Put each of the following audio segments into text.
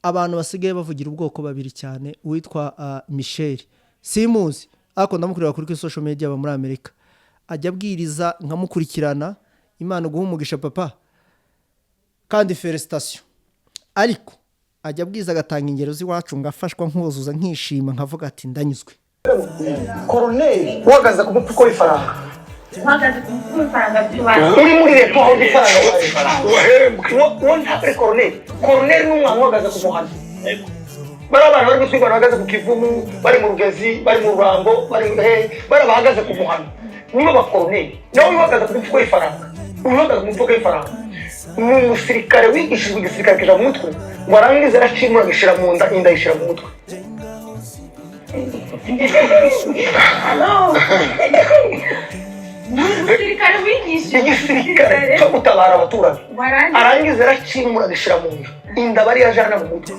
abantu basigaye bavugira ubwoko babiri cyane uwitwa Michel simuzi ariko ndamukurira kuri social media aba muri Amerika ajya abwiriza nkamukurikirana Imana guhumugisha papa kandi felicitation ariko ajya abwiza agatanga ingero z'iwacu ngafashwa nkuzuza nkishima nkavuga ati ndanyuzwe Colonel wagaza ku mupfuko w'ifaranga uhagaze ku mupfuko w'ifaranga by'ubantu uri muri leta aho ifaranga wahembwe Colonel n'umwana wagaza ku muhanda bari abantu bari gusubira bahagaze ku Kivumu bari mu Rugezi bari mu Rurambo bari bahagaze ku muhanda nibo ba Colonel nawe wagaza ku mupfuko w'ifaranga uhagaze ku mupfuko w'ifaranga umusirikare wigishijwe igisirikare kija mu mutwe ngo arangize aracimura agishira mu nda inda yishira mu mutwe umusirikare wigishijwe igisirikare cyo gutabara abaturage arangize aracimura agishira mu nda inda bari yajana mu mutwe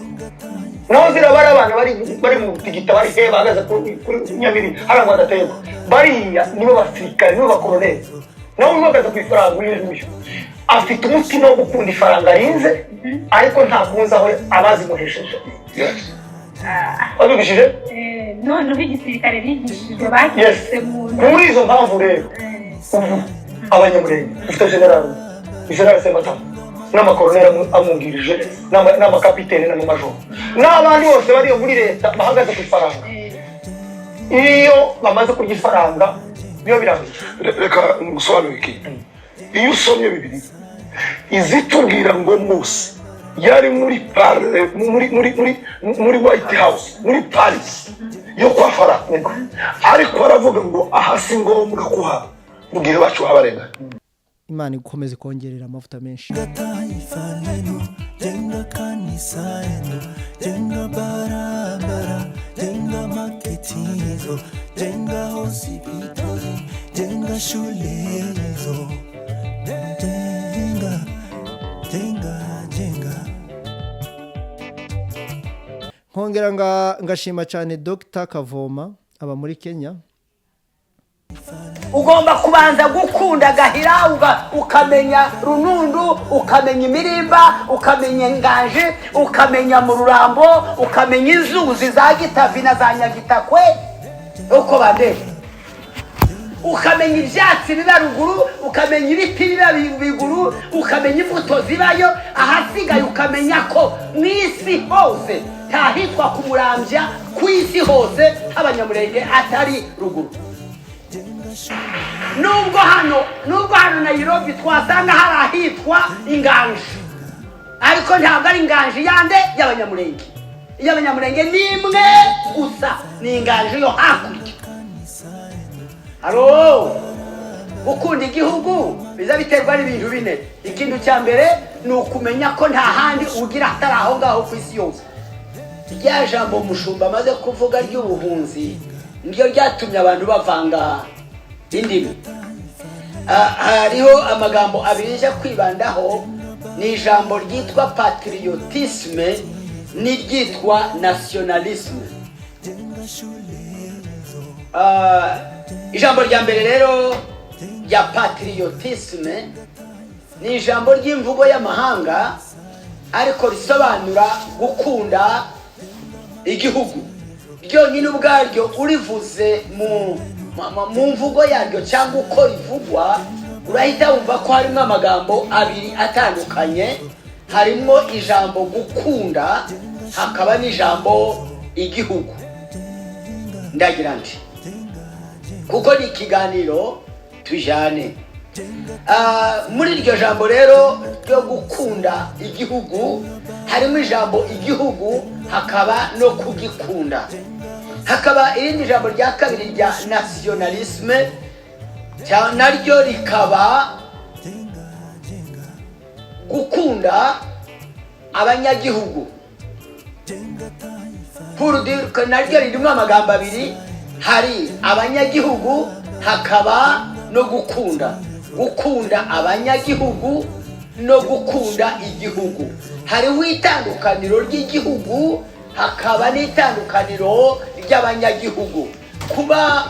naho zirabara abantu bari mu tigita bari bahagaze kuri Nyabiri harangwa adatego bariya nibo basirikare nibo bakolonel naho uhagaze ku ifaranga n'ibyo afite umutima wo gukunda ifaranga rinze ariko ntakunze aho abazimuhesheje abigishije none igisirikare bigishijwe bagise mu muri izo mpamvu rero abanyamurenge ufite general Semata n'amakolonel amungirije n'amakapitene n'amajoro n'abandi bose bari muri leta bahagaze ku ifaranga iyo bamaze kurya ifaranga biyo birangiye reka ngusobanure iki iyo usomye Bibiliya izitubwira ngo Mose yari muri White House muri Paris yo kwa Farawo ariko aravuga ngo ahasi ngombwa kuha mugire bacu abarenga Imana ikomeze kongerera amavuta menshi jenga kanisa jenga barabara jenga maketizo jenga hospitali jenga shule hizo jenga nkongera ngashima cyane Dr Kavoma aba muri Kenya ugomba kubanza gukunda gahira ukamenya runundu ukamenya imirimba ukamenya inganje ukamenya mu Rurambo ukamenya inzuzi za Gitavi na za Nyagitakwe uko bande ukamenya ibyatsi biba ruguru ukamenya ibiti biba biguru ukamenya imbuto zibayo ahasigaye ukamenya ko mwisi hose tahitwa kumurambya kwisi hose abanyamurenge atari ruguru nubwo hano Nairobi twasanga hari ahitwa inganje ariko ntabwo ari inganje yande y'abanyamurenge nimwe gusa ni inganje yo hakurya halo ukunda igihugu biza biterwa n'ibintu bine ikintu cya mbere ni ukumenya ko nta handi ugira atari aho ngaho ku isi yose rya jambo mushumba amaze kuvuga ry'ubuhunzi niryo ryatumye abantu bavanga indimi hariho amagambo abiri nje kwibandaho ni ijambo ryitwa patriotisme n'iryitwa nationalisme ijambo rya mbere rero rya patriotisme ni ijambo ry'imvugo y'amahanga ariko risobanura gukunda igihugu ryonyine ubwaryo urivuze mu mvugo yaryo cyangwa uko rivugwa urahita wumva ko harimo amagambo abiri atandukanye harimo ijambo gukunda hakaba n'ijambo igihugu ndagira nti kuko ni ikiganiro tujane muri iryo jambo rero ryo gukunda igihugu harimo ijambo igihugu hakaba no kugikunda hakaba irindi jambo rya kabiri rya nationalisme naryo rikaba gukunda abanyagihugu naryo ririmo amagambo abiri hari abanyagihugu hakaba no gukunda abanyagihugu no gukunda igihugu hariho itandukaniro ry'igihugu hakaba n'itandukaniro ry'abanyagihugu kuba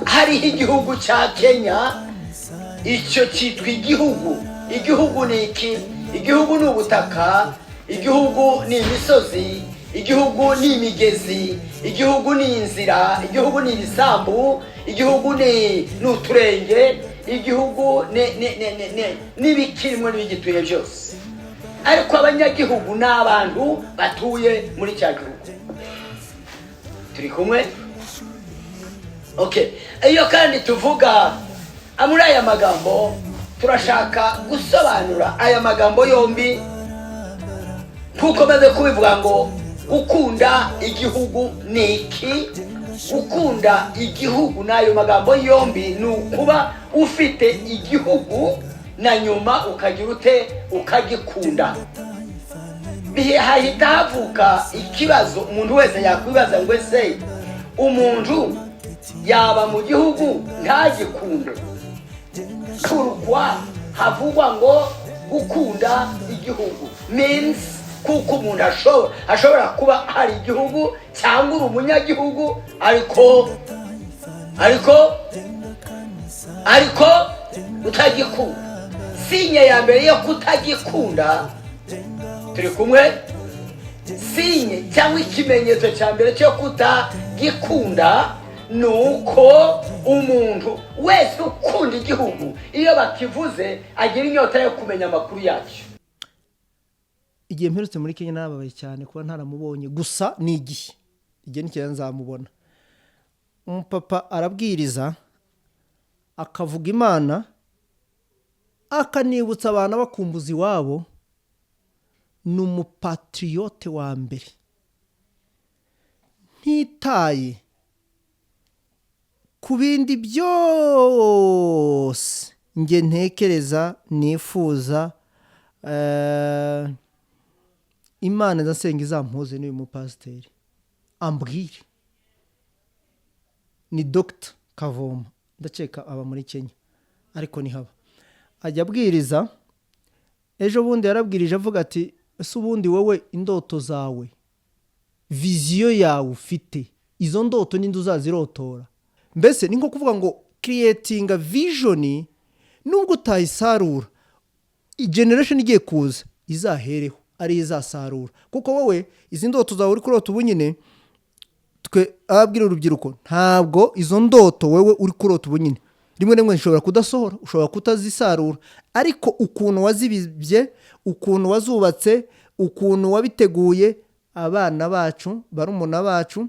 hariho igihugu cya Kenya icyo cyitwa igihugu ni iki igihugu ni ubutaka igihugu ni imisozi, igihugu ni imigezi, igihugu ni inzira, igihugu ni ibisambu, igihugu ni uturenge, igihugu n'ibikirimo n'ibigituye byose. Ariko abanyagihugu ni abantu batuye muri cya gihugu. Turi kumwe? Okay. Iyo kandi tuvuga muri aya magambo, turashaka gusobanura aya magambo yombi kuko maze kubivuga ngo gukunda igihugu ni iki. Gukunda igihugu n'ayo magambo yombi ni ukuba ufite igihugu na nyuma ukagira ute ukagikunda. Hahita havuka ikibazo umuntu wese yakwibaza ngo ese umuntu yaba mu gihugu ntagikunde? Kurwa havugwa ngo gukunda igihugu means kuko umuntu ashobora kuba hari igihugu cyangwa uri umunyagihugu ariko utagikunda. Sinye ya mbere yo kutagikunda, turi kumwe? Sinye cyangwa ikimenyetso cya mbere cyo kutagikunda nuko umuntu wese ukunda igihugu iyo bakivuze agira inyota yo kumenya amakuru yacyo. Igihe mperutse muri Kenya nababaye cyane kuba ntaramubonye, gusa ni igihe n'igihe nzamubona. Umupapa arabwiriza akavuga Imana, akanibutsa abantu bakumbuza iwabo. Ni umupatriyote wa mbere, ntitaye ku bindi byose nge ntekereza nifuza. Imana ndasenga izampuze n'uyu mupasiteri ambwire. Ni Dr. Kavoma, ndaceka aba muri Kenya ariko ni haba. Ajya abwiriza, ejo bundi yarabwirije avuga ati ese ubundi wowe indoto zawe, viziyo yawe ufite, izo ndoto ninde uzazirotora? Mbese ni nko kuvuga ngo creating a vision, nubwo utayisarura generation igiye kuza izahereho ari izasarura. Kuko wowe izi ndoto zawe uri kurota ubu nyine, twe ababwira urubyiruko ntabwo izo ndoto wewe uri kurota ubu nyine rimwe rimwe ushobora kudasohora, ushobora kutazisarura, ariko ukuntu wazibibye, ukuntu wazubatse, ukuntu wabiteguye, abana bacu barumuna bacu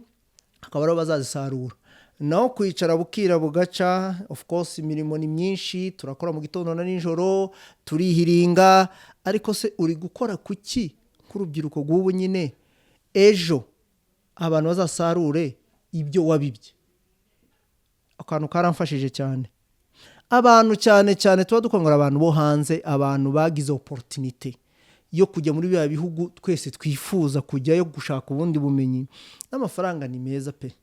akaba aribo bazazisarura. Naho kwicara bukira bugaca, of course imirimo ni myinshi, turakora mu gitondo na nijoro, turihiringa, ariko se uri gukora kuki nk'urubyiruko rw'ubu nyine ejo abantu bazasarure ibyo wabibye? Akantu karamfashije cyane. Abantu cyane tuba dukongora abantu bo hanze, abantu bagize opportunity yo kujya muri biya bihugu twese twifuza kujyayo gushaka ubundi bumenyi. N'amafaranga ni meza pe,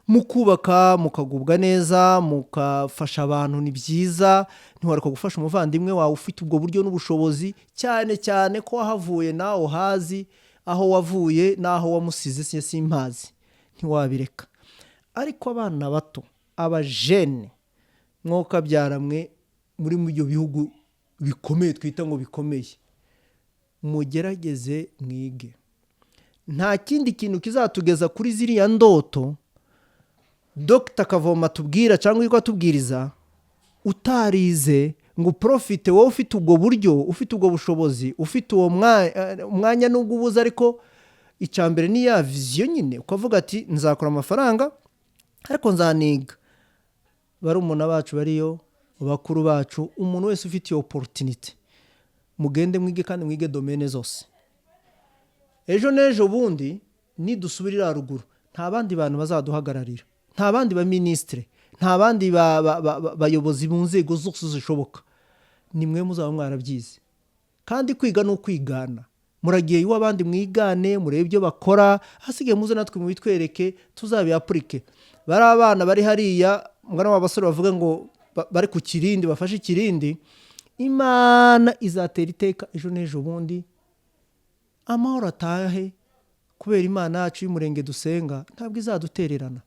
mukubaka mukagubwa neza, mukafasha abantu ni byiza. Ntiwareka gufasha umuvandimwe wawe ufite ubwo buryo n'ubushobozi, cyane ko wahavuye naho hazi aho wavuye naho wamusize simpazi, ntiwabireka. Ariko abana bato, abajene, mwoka byaramwe muri ibyo bihugu bikomeye twita ngo bikomeye, mugerageze mwige. Nta kindi kintu kizatugeza kuri ziriya ndoto Dr. Kavoma tubwira cyangwa yuko atubwiriza utarize ngo profite. Wowe ufite ubwo buryo, ufite ubwo bushobozi, ufite uwo mwanya n'ubwo ubuze, ariko icyambere ni ya vision nyine, ukavuga ati nzakora amafaranga ariko nzaniga. Barumuna bacu bariyo, bakuru bacu, umuntu wese ufite iyo opportunity mugende mwige, kandi mwige domaine zose. Ejo n'ejo bundi nidusubirira ruguru, nta bandi bantu bazaduhagararira, nta bandi ba ministre, nta bandi bayobozi mu nzego zose zishoboka. Nimwe muzaba mwarabyize, kandi kwiga no kwigana. Muragiye iwa abandi mwigane, murebe ibyo bakora, hasigaye muze natwe mu bitwereke tuzabe applique. Bari abana bari hariya, mwana w'abasore bavuga ngo bari ku kirindi, bafashe ikirindi, Imana izatera iteka ejo n'ejo bundi amahoro atahe, kubera Imana yacu y'umurenge dusenga ntabwo izadutererana,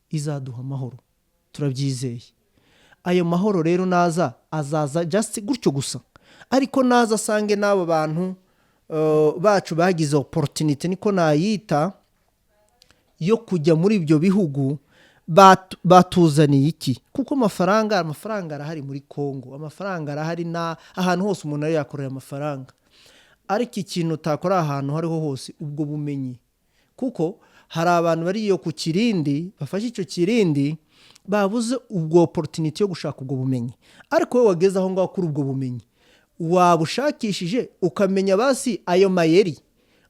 izaduha amahoro, turabyizeye. Ayo mahoro rero naza azaza just gutyo gusa, ariko naza asange n'abo bantu bacu bagize opportunity niko nayita yo kujya muri ibyo bihugu batuzaniye iki kuko amafaranga arahari muri Kongo, amafaranga arahari na ahantu hose umuntu ari yakorera amafaranga, ariko ikintu utakora ahantu hariho hose ubwo bumenyi, kuko hari abantu bari iyo ku kirindi bafashe icyo kirindi babuze ubwo opportunity yo gushaka ubwo bumenyi, ariko wowe wageze aho ngaho kuri ubwo bumenyi wabushakishije ukamenya basi ayo mayeri,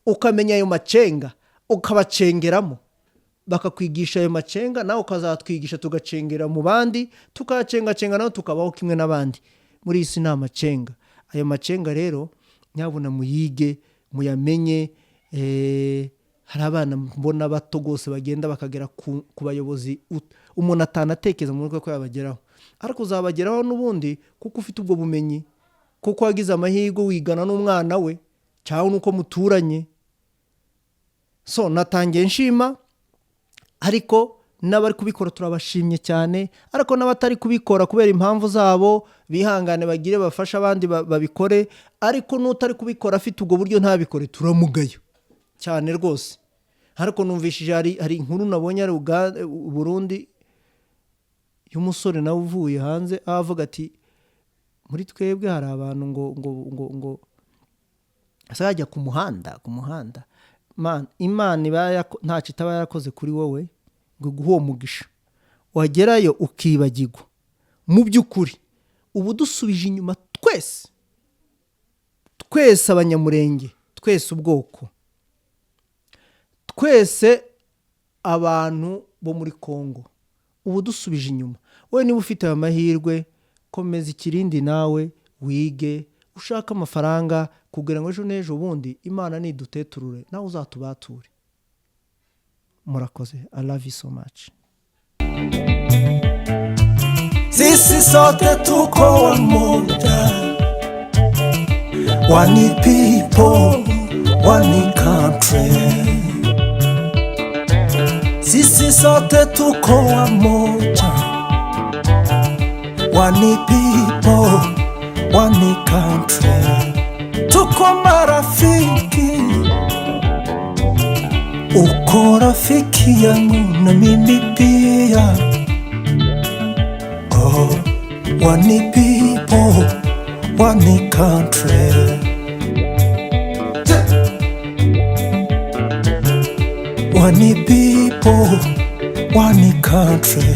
ukamenya ayo macenga, ukabacengeramo bakakwigisha ayo macenga, nawe ukazatwigisha tugacengera mu bandi, tukacenga nawe tukabaho kimwe n'abandi. Muri isi nta macenga, ayo macenga rero nyabuna muyige muyamenye. Hari abana mbona bato gose bagenda bakagera ku bayobozi umuntu atanatekeza mu rwego ko yabageraho, ariko uzabageraho n'ubundi kuko ufite ubwo bumenyi, kuko wagize amahirwe wigana n'umwana we cyangwa nuko muturanye. So natangiye nshima, ariko n'abari kubikora turabashimye cyane, ariko n'abatari kubikora kubera impamvu zabo bihangane bagire bafasha abandi babikore, ariko n'utari kubikora afite ubwo buryo ntabikore turamugayo cyane rwose. Ariko numvishije hari inkuru nabonye ari Burundi y'umusore nawe uvuye hanze avuga ati muri twebwe hari abantu ngo asajya ku muhanda man, Imana ntacyo itaba yarakoze kuri wowe ngo guho mugisha wagerayo ukibagirwa. Mu by'ukuri ubu dusubije inyuma twese abanyamurenge, twese ubwoko, twese abantu bo muri Kongo, ubu dusubije inyuma. Wowe niba ufite amahirwe komeza ikirindi nawe wige ushaka amafaranga kugira ngo ejo n'ejo bundi Imana niduteturure nawe uzatubature. Murakoze. I love you so much. Sisi sote tuko wamoja, one people, one country. Sisi sote tuko wamoja, one people, one country. Tuko marafiki, uko rafiki yangu na mimi pia. Oh, one people, one country. One people, one country.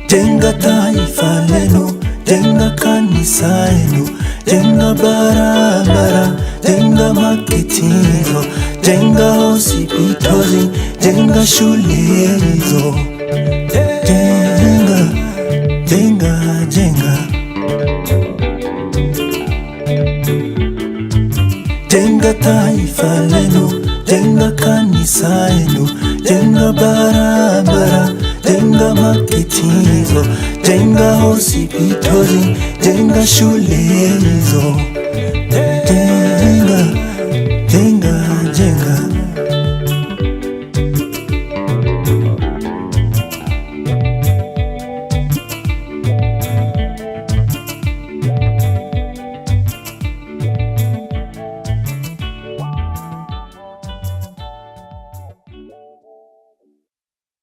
Jenga taifa lenu, jenga kanisa lenu, jenga barabara, jenga maketizo, jenga hospitali, jenga shule hizo. Jenga jenga taifa lenu, jenga kanisa lenu, jenga barabara, jenga maketizo, jenga hospitali, jenga shule hizo.